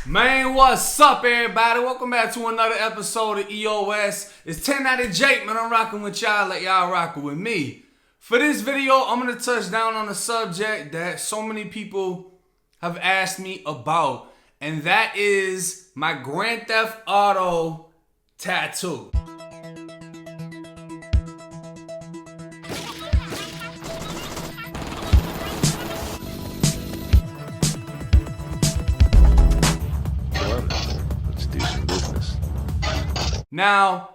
Man, what's up, everybody? Welcome back to another episode of EOS. It's 10 out of Jake, man. I'm rocking with y'all like y'all rocking with me. For this video, I'm going to touch down on a subject that so many people have asked me about, and that is my Grand Theft Auto tattoo. Now,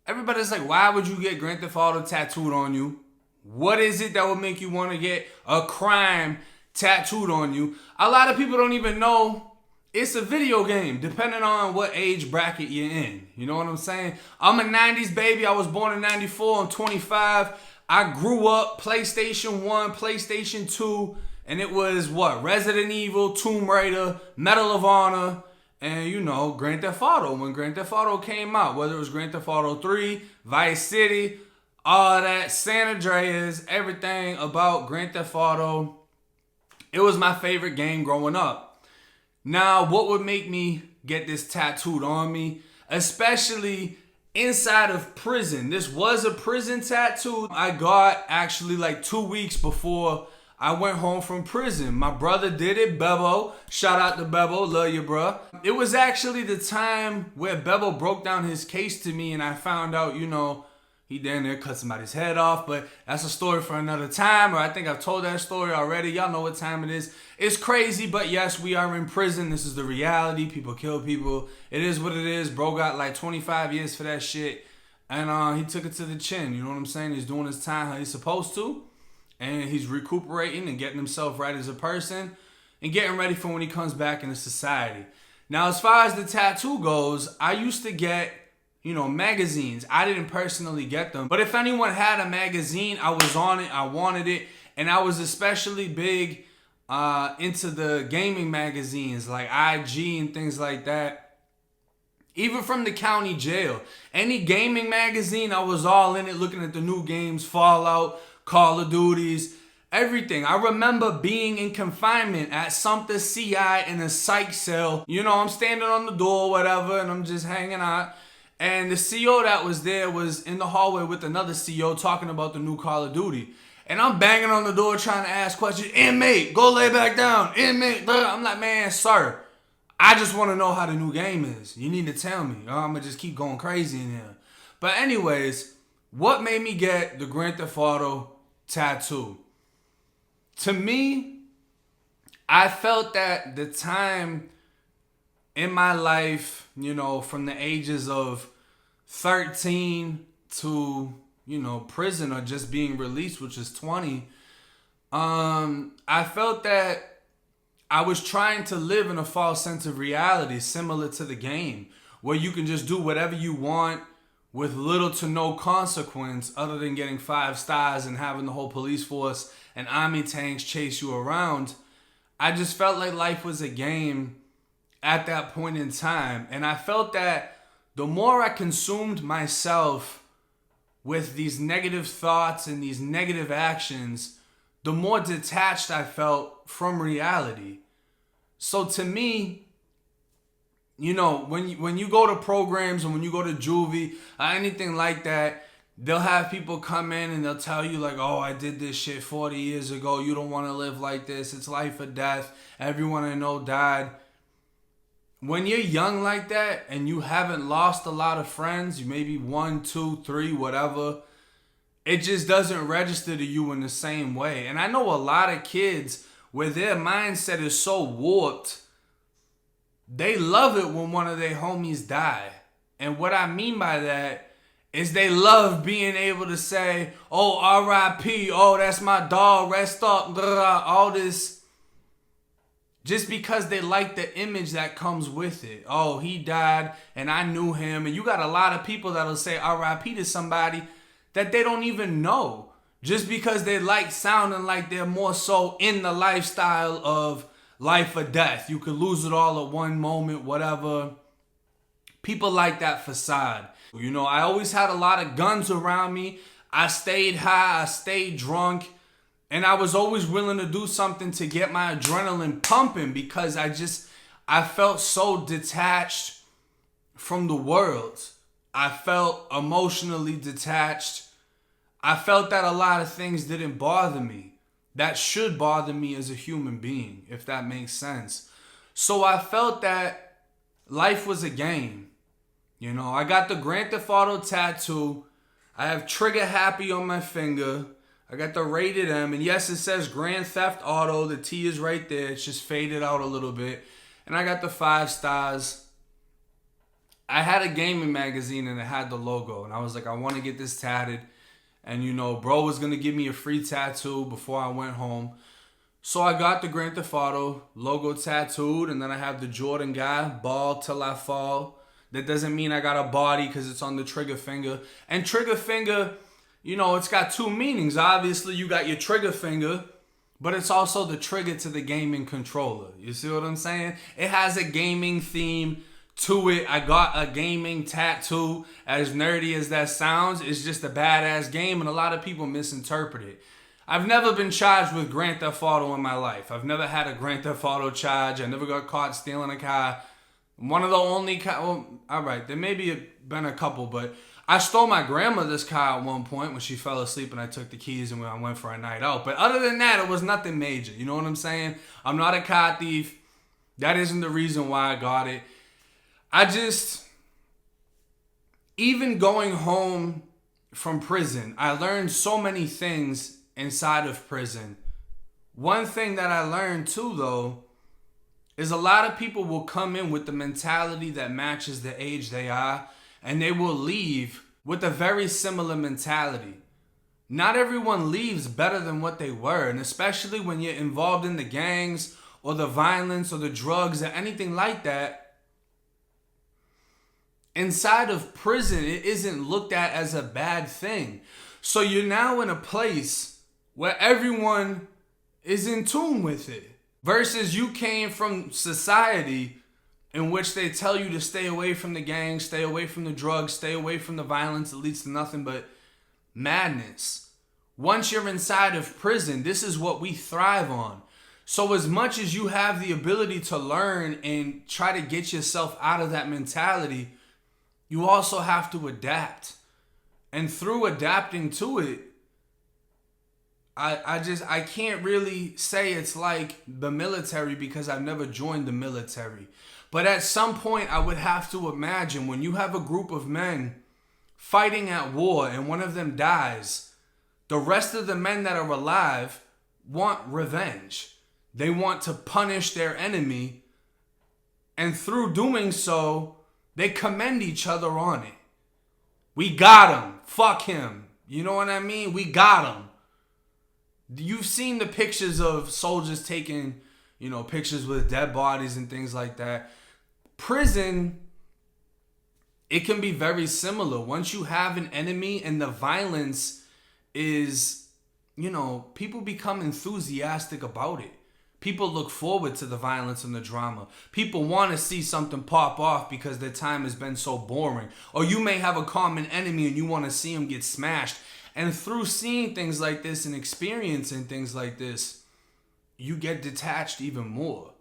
everybody's like, why would you get Grand Theft Auto tattooed on you? What is it that would make you want to get a crime tattooed on you? A lot of people don't even know it's a video game, depending on what age bracket you're in. You know what I'm saying? I'm a 90s baby. I was born in 94. I'm 25. I grew up PlayStation 1, PlayStation 2, and it was what? Resident Evil, Tomb Raider, Medal of Honor, and you know, Grand Theft Auto. When Grand Theft Auto came out, whether it was Grand Theft Auto 3, Vice City, all that, San Andreas, everything about Grand Theft Auto, it was my favorite game growing up. Now, what would make me get this tattooed on me? Especially inside of prison. This was a prison tattoo I got actually like 2 weeks before I went home from prison. My brother did it, Bebo. Shout out to Bebo, love you, bro. It was actually the time where Bebo broke down his case to me and I found out, you know, he down there cut somebody's head off, but that's a story for another time, or I think I've told that story already. Y'all know what time it is. It's crazy, but yes, we are in prison. This is the reality. People kill people. It is what it is. Bro got like 25 years for that shit, and he took it to the chin. You know what I'm saying? He's doing his time how he's supposed to. And he's recuperating and getting himself right as a person and getting ready for when he comes back into society. Now, as far as the tattoo goes, I used to get, you know, magazines. I didn't personally get them. But if anyone had a magazine, I was on it. I wanted it. And I was especially big into the gaming magazines like IG and things like that. Even from the county jail. Any gaming magazine, I was all in it, looking at the new games, Fallout, Call of Duties, everything. I remember being in confinement at Sumter CI in a psych cell. You know, I'm standing on the door, whatever, and I'm just hanging out. And the CO that was there was in the hallway with another CO talking about the new Call of Duty. And I'm banging on the door trying to ask questions. Inmate, go lay back down. Inmate, blah. I'm like, man, sir, I just want to know how the new game is. You need to tell me. I'm going to just keep going crazy in here. But anyways, what made me get the Grand Theft Auto tattoo? To me, I felt that the time in my life, you know, from the ages of 13 to, you know, prison or just being released, which is 20, I felt that I was trying to live in a false sense of reality, similar to the game, where you can just do whatever you want with little to no consequence other than getting 5 stars and having the whole police force and army tanks chase you around. I just felt like life was a game at that point in time. And I felt that the more I consumed myself with these negative thoughts and these negative actions, the more detached I felt from reality. So to me, you know, when you go to programs and when you go to juvie or anything like that, they'll have people come in and they'll tell you like, oh, I did this shit 40 years ago. You don't want to live like this. It's life or death. Everyone I know died. When you're young like that and you haven't lost a lot of friends, you maybe 1, 2, 3, whatever, it just doesn't register to you in the same way. And I know a lot of kids where their mindset is so warped, they love it when one of their homies die. And what I mean by that is they love being able to say, oh, R.I.P., oh, that's my dog, rest up, blah, blah, all this, just because they like the image that comes with it. Oh, he died and I knew him. And you got a lot of people that'll say R.I.P. to somebody that they don't even know, just because they like sounding like they're more so in the lifestyle of life or death. You could lose it all at one moment, whatever. People like that facade. You know, I always had a lot of guns around me. I stayed high, I stayed drunk, and I was always willing to do something to get my adrenaline pumping because I felt so detached from the world. I felt emotionally detached. I felt that a lot of things didn't bother me that should bother me as a human being, if that makes sense. So I felt that life was a game. You know, I got the Grand Theft Auto tattoo. I have Trigger Happy on my finger. I got the Rated M. And yes, it says Grand Theft Auto. The T is right there. It's just faded out a little bit. And I got the 5 stars. I had a gaming magazine and it had the logo. And I was like, I want to get this tatted. And, you know, bro was going to give me a free tattoo before I went home. So I got the Grand Theft Auto logo tattooed. And then I have the Jordan guy, ball till I fall. That doesn't mean I got a body because it's on the trigger finger. And trigger finger, you know, it's got 2 meanings. Obviously, you got your trigger finger, but it's also the trigger to the gaming controller. You see what I'm saying? It has a gaming theme to it. I got a gaming tattoo. As nerdy as that sounds, it's just a badass game, and a lot of people misinterpret it. I've never been charged with Grand Theft Auto in my life. I've never had a Grand Theft Auto charge. I never got caught stealing a car. One of the only well, all right, there maybe been a couple, but I stole my grandmother's car at one point when she fell asleep and I took the keys and I went for a night out. But other than that, it was nothing major. You know what I'm saying? I'm not a car thief. That isn't the reason why I got it. Even going home from prison, I learned so many things inside of prison. One thing that I learned too, though, is a lot of people will come in with the mentality that matches the age they are, and they will leave with a very similar mentality. Not everyone leaves better than what they were, and especially when you're involved in the gangs or the violence or the drugs or anything like that. Inside of prison, it isn't looked at as a bad thing. So you're now in a place where everyone is in tune with it. Versus you came from society in which they tell you to stay away from the gangs, stay away from the drugs, stay away from the violence. It leads to nothing but madness. Once you're inside of prison, this is what we thrive on. So as much as you have the ability to learn and try to get yourself out of that mentality, you also have to adapt. And through adapting to it, I can't really say it's like the military because I've never joined the military. But at some point, I would have to imagine when you have a group of men fighting at war and one of them dies, the rest of the men that are alive want revenge. They want to punish their enemy. And through doing so, they commend each other on it. We got him. Fuck him. You know what I mean? We got him. You've seen the pictures of soldiers taking, you know, pictures with dead bodies and things like that. Prison, it can be very similar. Once you have an enemy and the violence is, you know, people become enthusiastic about it. People look forward to the violence and the drama. People want to see something pop off because their time has been so boring. Or you may have a common enemy and you want to see him get smashed. And through seeing things like this and experiencing things like this, you get detached even more.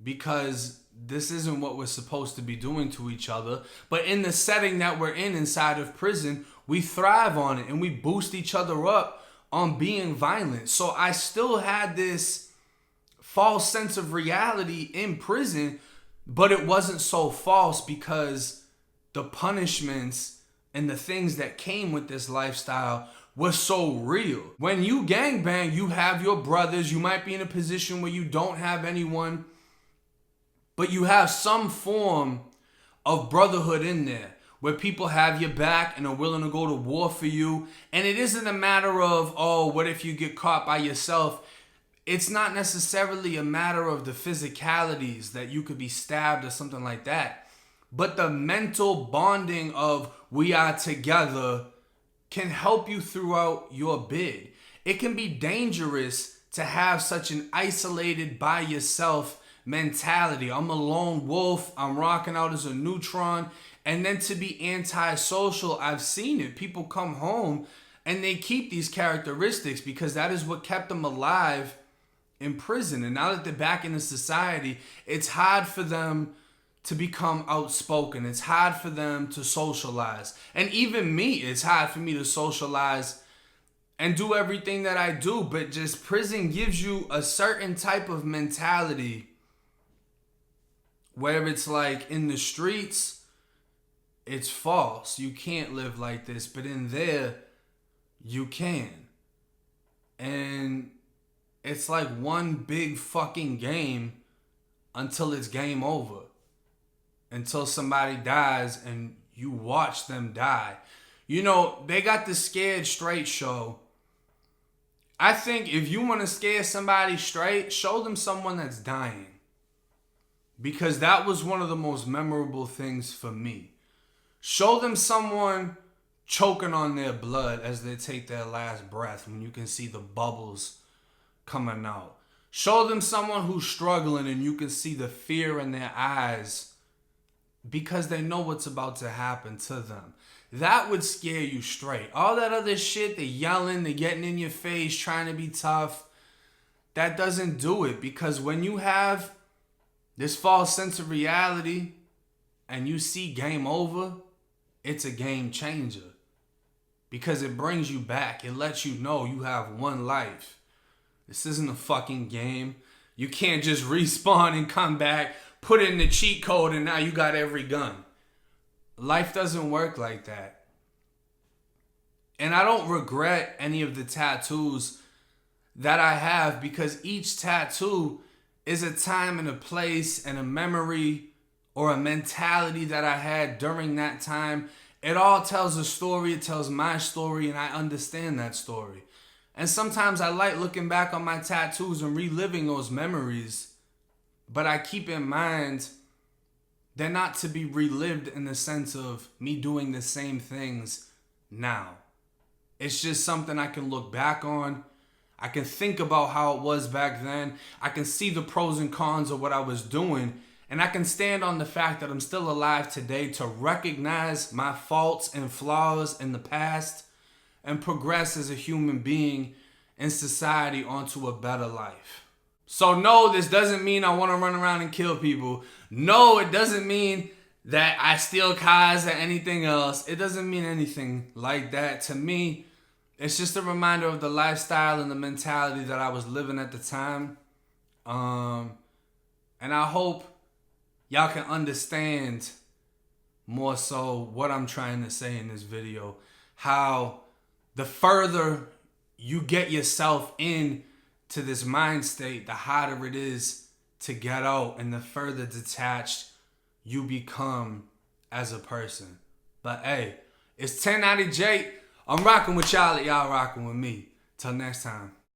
Because this isn't what we're supposed to be doing to each other. But in the setting that we're in inside of prison, we thrive on it and we boost each other up on being violent. So I still had this false sense of reality in prison, but it wasn't so false because the punishments and the things that came with this lifestyle were so real. When you gangbang, you have your brothers. You might be in a position where you don't have anyone, but you have some form of brotherhood in there where people have your back and are willing to go to war for you. And it isn't a matter of, oh, what if you get caught by yourself? It's not necessarily a matter of the physicalities that you could be stabbed or something like that. But the mental bonding of we are together can help you throughout your bid. It can be dangerous to have such an isolated by yourself mentality. I'm a lone wolf. I'm rocking out as a neutron. And then to be antisocial, I've seen it. People come home and they keep these characteristics because that is what kept them alive in prison. And now that they're back into society, it's hard for them to become outspoken. It's hard for them to socialize. And even me, it's hard for me to socialize and do everything that I do. But just prison gives you a certain type of mentality where it's like in the streets, it's false. You can't live like this. But in there, you can. And it's like one big fucking game until it's game over. Until somebody dies and you watch them die. You know, they got the Scared Straight show. I think if you want to scare somebody straight, show them someone that's dying. Because that was one of the most memorable things for me. Show them someone choking on their blood as they take their last breath when you can see the bubbles coming out. Show them someone who's struggling and you can see the fear in their eyes because they know what's about to happen to them. That would scare you straight. All that other shit, they're yelling, they're getting in your face, trying to be tough, that doesn't do it. Because when you have this false sense of reality and you see game over, it's a game changer. Because it brings you back. It lets you know you have one life. This isn't a fucking game. You can't just respawn and come back, put in the cheat code, and now you got every gun. Life doesn't work like that. And I don't regret any of the tattoos that I have because each tattoo is a time and a place and a memory or a mentality that I had during that time. It all tells a story. It tells my story, and I understand that story. And sometimes I like looking back on my tattoos and reliving those memories. But I keep in mind they're not to be relived in the sense of me doing the same things now. It's just something I can look back on. I can think about how it was back then. I can see the pros and cons of what I was doing. And I can stand on the fact that I'm still alive today to recognize my faults and flaws in the past and progress as a human being in society onto a better life. So no, this doesn't mean I want to run around and kill people. No, it doesn't mean that I steal cars or anything else. It doesn't mean anything like that. To me, it's just a reminder of the lifestyle and the mentality that I was living at the time. And I hope y'all can understand more so what I'm trying to say in this video. How the further you get yourself in to this mind state, the harder it is to get out and the further detached you become as a person. But hey, it's 10 out of J. I'm rocking with y'all. Y'all rocking with me. Till next time.